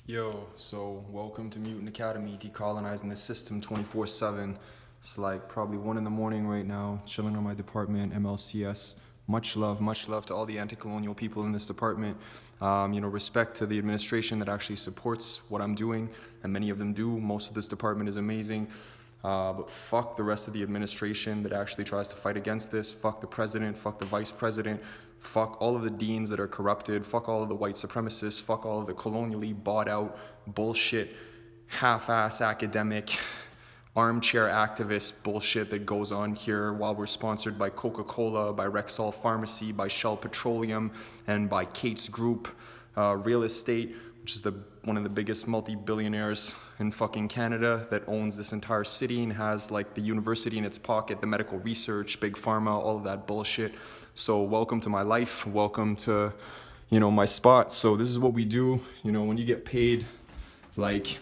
Yo, so welcome to Mutant Academy, decolonizing the system 24/7. It's like probably 1 in the morning right now, chilling on my department, MLCS. Much love to all the anti-colonial people in this department. Respect to the administration that actually supports what I'm doing, and many of them do. Most of this department is amazing. But fuck the rest of the administration that actually tries to fight against this. Fuck the president, fuck the vice president, fuck all of the deans that are corrupted, fuck all of the white supremacists, fuck all of the colonially bought out bullshit, half-ass academic, armchair activist bullshit that goes on here while we're sponsored by Coca-Cola, by Rexall Pharmacy, by Shell Petroleum, and by Kate's Group Real Estate, which is one of the biggest multi-billionaires in fucking Canada that owns this entire city and has like the university in its pocket, the medical research, big pharma, all of that bullshit. So welcome to my life, welcome to, my spot. So this is what we do, when you get paid, like,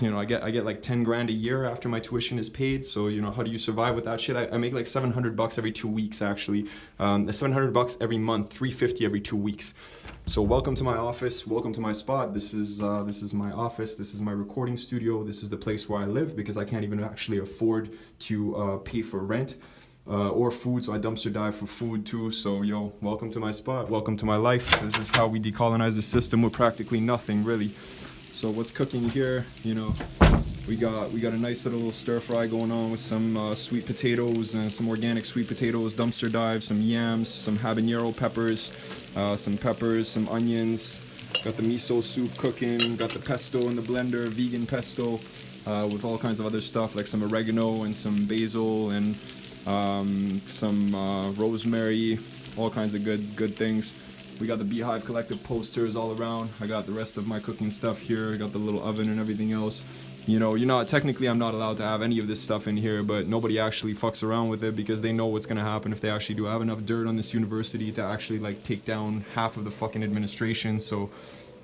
I get like 10 grand a year after my tuition is paid. So, how do you survive with that shit? I make like $700 every 2 weeks, actually. $700 every month, $350 every 2 weeks. So welcome to my office, welcome to my spot. This is my office, this is my recording studio, this is the place where I live because I can't even actually afford to pay for rent or food, so I dumpster dive for food too. So welcome to my spot, welcome to my life. This is how we decolonize the system with practically nothing, really. So what's cooking here? We got a nice little stir fry going on with some sweet potatoes and some organic sweet potatoes, dumpster dive, some yams, some habanero peppers, some peppers, some onions. Got the miso soup cooking, got the pesto in the blender, vegan pesto, with all kinds of other stuff like some oregano and some basil and some rosemary, all kinds of good things. We got the Beehive Collective posters all around. I got the rest of my cooking stuff here. I got the little oven and everything else. Technically I'm not allowed to have any of this stuff in here, but nobody actually fucks around with it because they know what's gonna happen if they actually do. I have enough dirt on this university to actually like take down half of the fucking administration. So,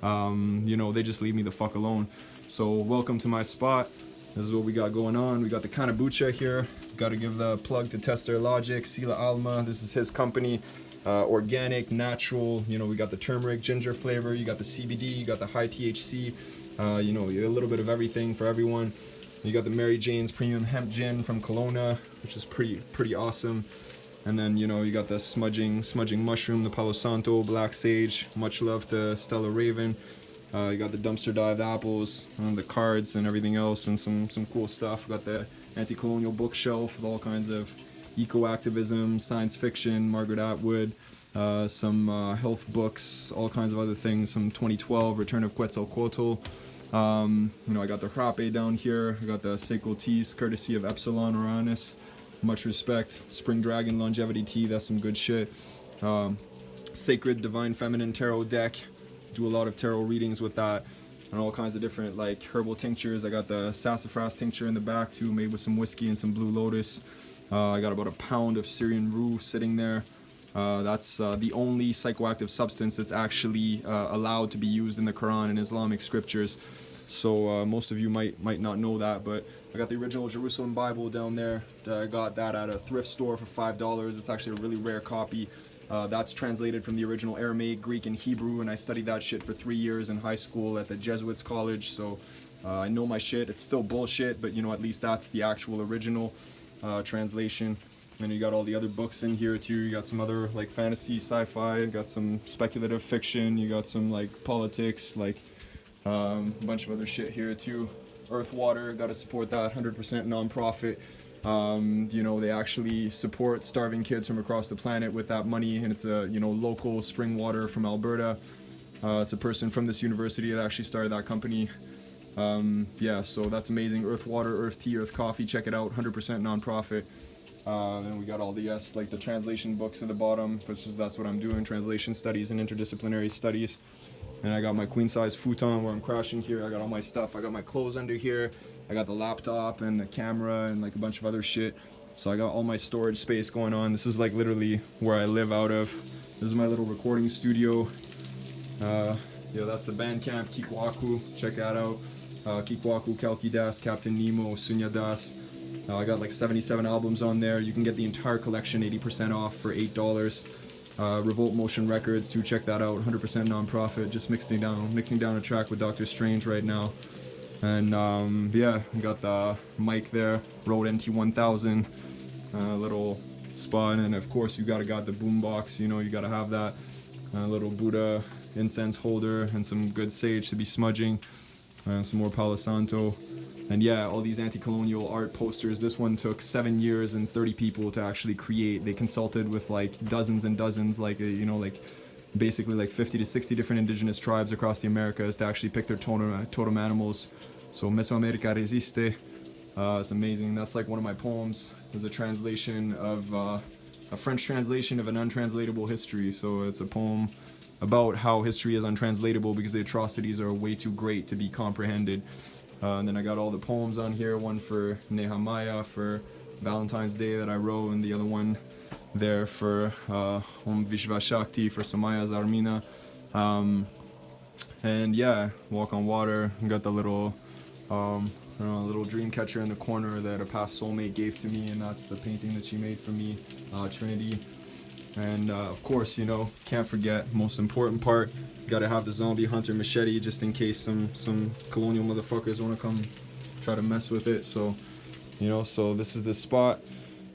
they just leave me the fuck alone. So welcome to my spot. This is what we got going on. We got the Kanabucha here. Got to give the plug to Tester Logic, Sila Alma. This is his company. Organic, natural, we got the turmeric ginger flavor, you got the CBD, you got the high THC, a little bit of everything for everyone. You got the Mary Jane's premium hemp gin from Kelowna, which is pretty awesome. And then, you got the smudging mushroom, the Palo Santo, black sage, much love to Stella Raven. You got the dumpster dive apples, and the cards and everything else, and some cool stuff. We got the anti-colonial bookshelf with all kinds of eco-activism, science fiction, Margaret Atwood, some health books, all kinds of other things, some 2012, Return of Quetzalcoatl. I got the Hrape down here. I got the Seiko teas, courtesy of Epsilon Uranus. Much respect. Spring Dragon Longevity Tea, that's some good shit. Sacred Divine Feminine Tarot deck. Do a lot of tarot readings with that. And all kinds of different like herbal tinctures. I got the sassafras tincture in the back too, made with some whiskey and some blue lotus. I got about a pound of Syrian rue sitting there. That's the only psychoactive substance that's actually allowed to be used in the Quran and Islamic scriptures. So most of you might not know that, but I got the original Jerusalem Bible down there. I got that at a thrift store for $5. It's actually a really rare copy. That's translated from the original Aramaic, Greek, and Hebrew, and I studied that shit for 3 years in high school at the Jesuits College, so I know my shit. It's still bullshit, but at least that's the actual original translation. And you got all the other books in here too. You got some other like fantasy, sci-fi, you got some speculative fiction, you got some like politics, like a bunch of other shit here too. Earth Water, gotta support that, 100% non-profit. They actually support starving kids from across the planet with that money, and it's a local spring water from Alberta. It's a person from this university that actually started that company. So that's amazing. Earth Water, Earth Tea, Earth Coffee, check it out, 100% non-profit. Then we got all the the translation books at the bottom, that's what I'm doing, translation studies and interdisciplinary studies. And I got my queen size futon where I'm crashing here. I got all my stuff. I got my clothes under here. I got the laptop and the camera and like a bunch of other shit. So I got all my storage space going on. This is like literally where I live out of. This is my little recording studio. That's the Bandcamp, Kikwaku. Check that out. Kikwaku, Kalki Das, Captain Nemo, Sunya Das. I got like 77 albums on there. You can get the entire collection 80% off for $8. Revolt Motion Records too. Check that out. 100% non-profit. Just mixing down a track with Dr. Strange right now. And yeah, got the mic there. Rode NT1000. Little spot, and of course you got the boombox. You gotta have that. Little Buddha incense holder and some good sage to be smudging. Some more Palo Santo. And yeah, all these anti-colonial art posters. This one took 7 years and 30 people to actually create. They consulted with like dozens and dozens, like basically like 50 to 60 different indigenous tribes across the Americas to actually pick their totem animals. So Mesoamerica Resiste. It's amazing. That's like one of my poems. It's a translation of a French translation of an untranslatable history. So it's a poem about how history is untranslatable because the atrocities are way too great to be comprehended. And then I got all the poems on here, one for Nehemiah for Valentine's Day that I wrote, and the other one there for Om Vishva Shakti for Samaya Zarmina. And yeah, Walk on Water. Got the little little dream catcher in the corner that a past soulmate gave to me, and that's the painting that she made for me, Trinity. And of course, can't forget, most important part, gotta have the zombie hunter machete just in case some colonial motherfuckers want to come try to mess with it. So, so this is the spot.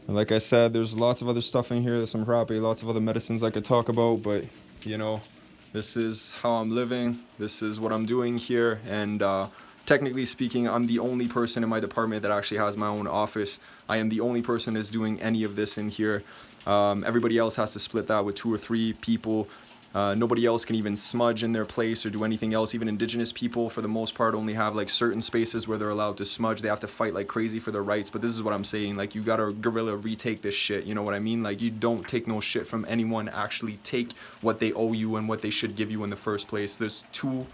And like I said, there's lots of other stuff in here. There's some harapi, lots of other medicines I could talk about, but this is how I'm living. This is what I'm doing here, and technically speaking, I'm the only person in my department that actually has my own office. I am the only person that's doing any of this in here. Everybody else has to split that with 2 or 3 people. Nobody else can even smudge in their place or do anything else. Even indigenous people, for the most part, only have like certain spaces where they're allowed to smudge. They have to fight like crazy for their rights. But this is what I'm saying. Like, you gotta guerrilla retake this shit. You know what I mean? Like, you don't take no shit from anyone. Actually take what they owe you and what they should give you in the first place. There's too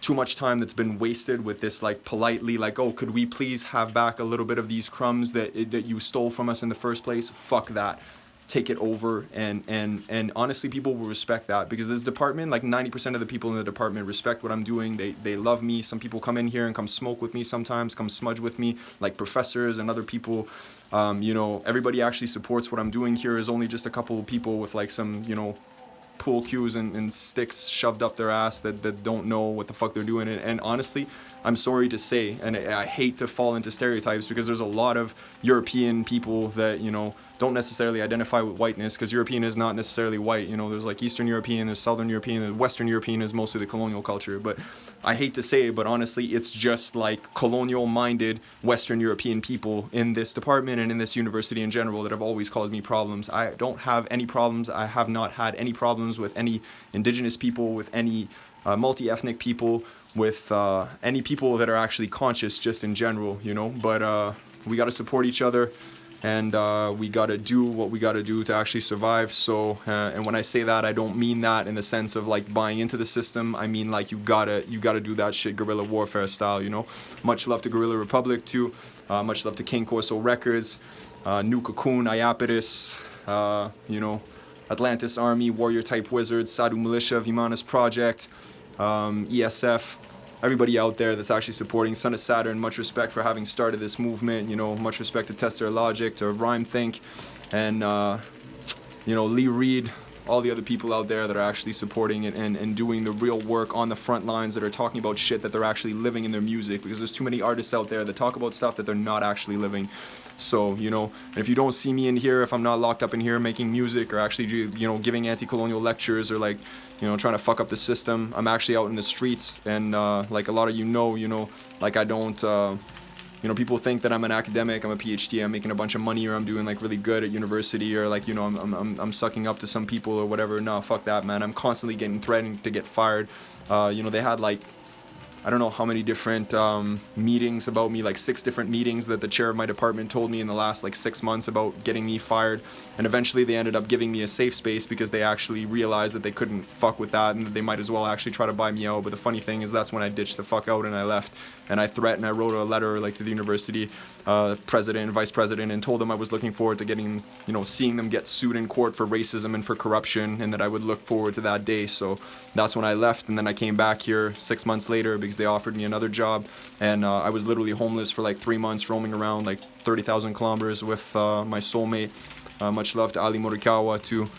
much time that's been wasted with this, like, politely, like, oh, could we please have back a little bit of these crumbs that you stole from us in the first place? Fuck that. Take it over, and honestly, people will respect that, because this department, like 90% of the people in the department respect what I'm doing. They love me. Some people come in here and come smoke with me sometimes, come smudge with me, like professors and other people. Everybody actually supports what I'm doing here. Is only just a couple of people with like some, pool cues and sticks shoved up their ass that don't know what the fuck they're doing. And honestly, I'm sorry to say, and I hate to fall into stereotypes, because there's a lot of European people that, don't necessarily identify with whiteness, because European is not necessarily white. There's like Eastern European, there's Southern European, and Western European is mostly the colonial culture. But I hate to say it, but honestly, it's just like colonial-minded Western European people in this department and in this university in general that have always caused me problems. I don't have any problems. I have not had any problems with any indigenous people, with any multi-ethnic people, with any people that are actually conscious just in general, But we got to support each other. And we gotta do what we gotta do to actually survive. So, and when I say that, I don't mean that in the sense of like buying into the system. I mean like you gotta do that shit guerrilla warfare style. Much love to Guerrilla Republic too. Much love to King Corso Records, New Cocoon, Iapetus, Atlantis Army, Warrior Type Wizards, Sadu Militia, Vimanis Project, ESF. Everybody out there that's actually supporting Son of Saturn, much respect for having started this movement. Much respect to Test Their Logic, to Rhyme Think, and Lee Reed, all the other people out there that are actually supporting it and doing the real work on the front lines, that are talking about shit that they're actually living in their music, because there's too many artists out there that talk about stuff that they're not actually living. So, and if you don't see me in here, if I'm not locked up in here making music or actually, giving anti-colonial lectures or like, trying to fuck up the system, I'm actually out in the streets. And like a lot of like I don't, people think that I'm an academic, I'm a PhD, I'm making a bunch of money, or I'm doing like really good at university, or like, I'm sucking up to some people or whatever. No, fuck that, man. I'm constantly getting threatened to get fired. They had like, I don't know how many different meetings about me, like 6 different meetings that the chair of my department told me in the last like 6 months about getting me fired. And eventually they ended up giving me a safe space, because they actually realized that they couldn't fuck with that and that they might as well actually try to buy me out. But the funny thing is, that's when I ditched the fuck out and I left. And I threatened, I wrote a letter like to the university president and vice president, and told them I was looking forward to getting, seeing them get sued in court for racism and for corruption, and that I would look forward to that day. So that's when I left. And then I came back here 6 months later, because they offered me another job, and I was literally homeless for like 3 months, roaming around like 30,000 kilometers with my soulmate. Much love to Ali Morikawa too.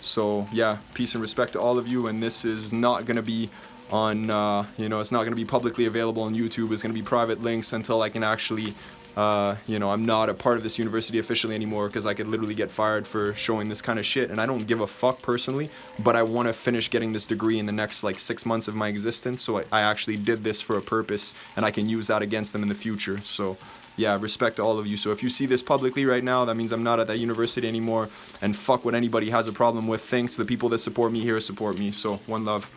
So yeah, peace and respect to all of you. And this is not gonna be on, it's not gonna be publicly available on YouTube. It's gonna be private links until I can actually, I'm not a part of this university officially anymore, because I could literally get fired for showing this kind of shit, and I don't give a fuck personally, but I want to finish getting this degree in the next like 6 months of my existence, so I actually did this for a purpose, and I can use that against them in the future. So yeah, respect to all of you. So if you see this publicly right now, that means I'm not at that university anymore, and fuck what anybody has a problem with thinks. The people that support me here support me. So one love.